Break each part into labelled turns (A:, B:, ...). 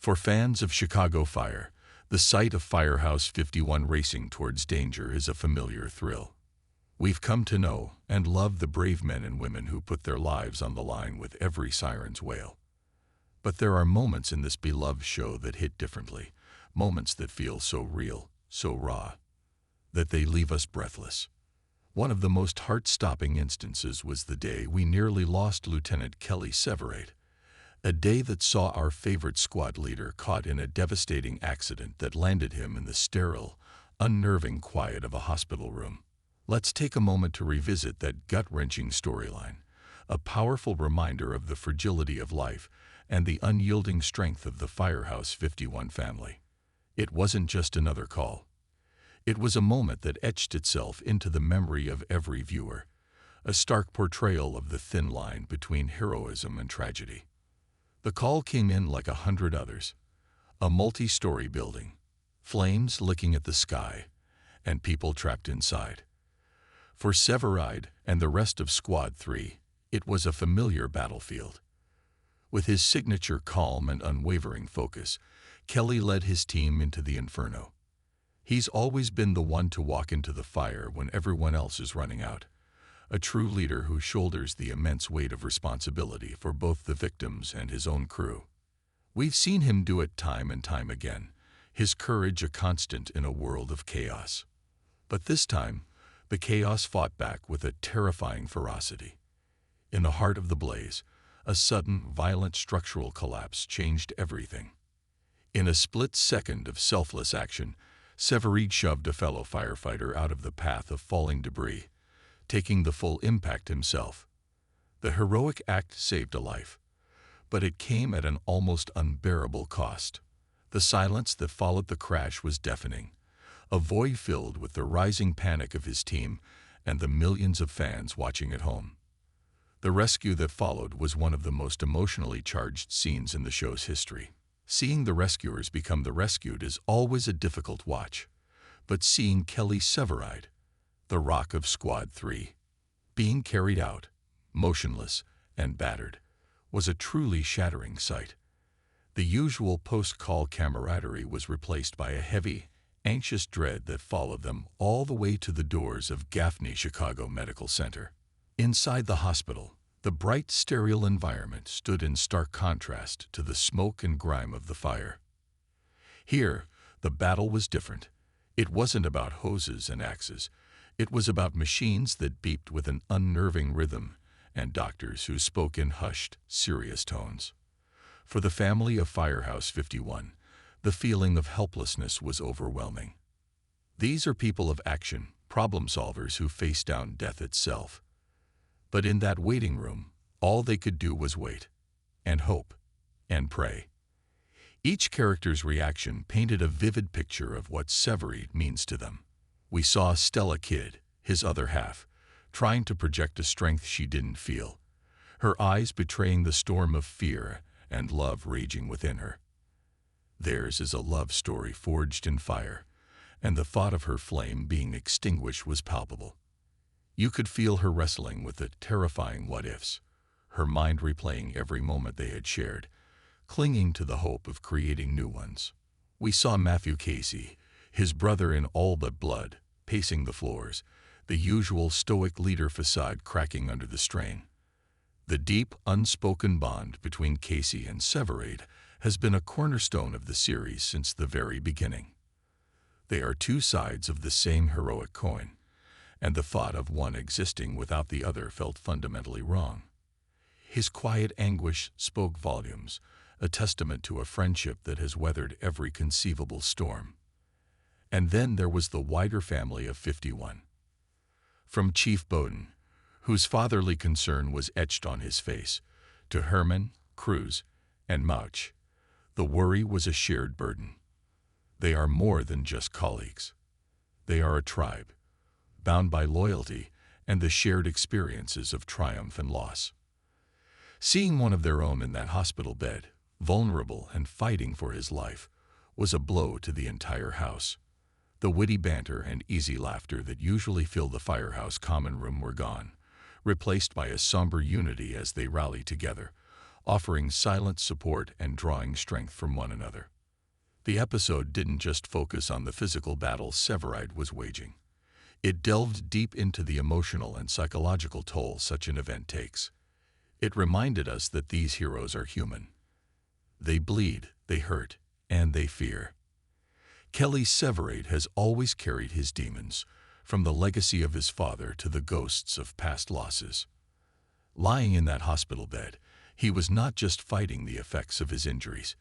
A: For fans of Chicago Fire, the sight of Firehouse 51 racing towards danger is a familiar thrill. We've come to know and love the brave men and women who put their lives on the line with every siren's wail. But there are moments in this beloved show that hit differently, moments that feel so real, so raw, that they leave us breathless. One of the most heart-stopping instances was the day we nearly lost Lieutenant Kelly Severide, a day that saw our favorite squad leader caught in a devastating accident that landed him in the sterile, unnerving quiet of a hospital room. Let's take a moment to revisit that gut-wrenching storyline, a powerful reminder of the fragility of life and the unyielding strength of the Firehouse 51 family. It wasn't just another call. It was a moment that etched itself into the memory of every viewer, a stark portrayal of the thin line between heroism and tragedy. The call came in like 100 others, a multi-story building, flames licking at the sky, and people trapped inside. For Severide and the rest of Squad 3, it was a familiar battlefield. With his signature calm and unwavering focus, Kelly led his team into the inferno. He's always been the one to walk into the fire when everyone else is running out, a true leader who shoulders the immense weight of responsibility for both the victims and his own crew. We've seen him do it time and time again, his courage a constant in a world of chaos. But this time, the chaos fought back with a terrifying ferocity. In the heart of the blaze, a sudden, violent structural collapse changed everything. In a split second of selfless action, Severide shoved a fellow firefighter out of the path of falling debris, taking the full impact himself. The heroic act saved a life, but it came at an almost unbearable cost. The silence that followed the crash was deafening, a void filled with the rising panic of his team and the millions of fans watching at home. The rescue that followed was one of the most emotionally charged scenes in the show's history. Seeing the rescuers become the rescued is always a difficult watch, but seeing Kelly Severide, the rock of Squad 3, being carried out, motionless and battered, was a truly shattering sight. The usual post-call camaraderie was replaced by a heavy, anxious dread that followed them all the way to the doors of Gaffney Chicago Medical Center. Inside the hospital, the bright, sterile environment stood in stark contrast to the smoke and grime of the fire. Here, the battle was different. It wasn't about hoses and axes. It was about machines that beeped with an unnerving rhythm and doctors who spoke in hushed, serious tones. For the family of Firehouse 51, the feeling of helplessness was overwhelming. These are people of action, problem solvers who face down death itself. But in that waiting room, all they could do was wait, and hope, and pray. Each character's reaction painted a vivid picture of what Severide means to them. We saw Stella Kidd, his other half, trying to project a strength she didn't feel, her eyes betraying the storm of fear and love raging within her. Theirs is a love story forged in fire, and the thought of her flame being extinguished was palpable. You could feel her wrestling with the terrifying what-ifs, her mind replaying every moment they had shared, clinging to the hope of creating new ones. We saw Matthew Casey, his brother in all but blood, pacing the floors, the usual stoic leader facade cracking under the strain. The deep, unspoken bond between Casey and Severide has been a cornerstone of the series since the very beginning. They are two sides of the same heroic coin, and the thought of one existing without the other felt fundamentally wrong. His quiet anguish spoke volumes, a testament to a friendship that has weathered every conceivable storm. And then there was the wider family of 51. From Chief Bowden, whose fatherly concern was etched on his face, to Herman, Cruz, and Mauch, the worry was a shared burden. They are more than just colleagues. They are a tribe, bound by loyalty and the shared experiences of triumph and loss. Seeing one of their own in that hospital bed, vulnerable and fighting for his life, was a blow to the entire house. The witty banter and easy laughter that usually fill the Firehouse common room were gone, replaced by a somber unity as they rallied together, offering silent support and drawing strength from one another. The episode didn't just focus on the physical battle Severide was waging. It delved deep into the emotional and psychological toll such an event takes. It reminded us that these heroes are human. They bleed, they hurt, and they fear. Kelly Severide has always carried his demons, from the legacy of his father to the ghosts of past losses. Lying in that hospital bed, he was not just fighting the effects of his injuries.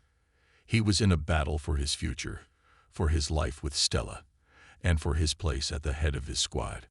A: He was in a battle for his future, for his life with Stella, and for his place at the head of his squad.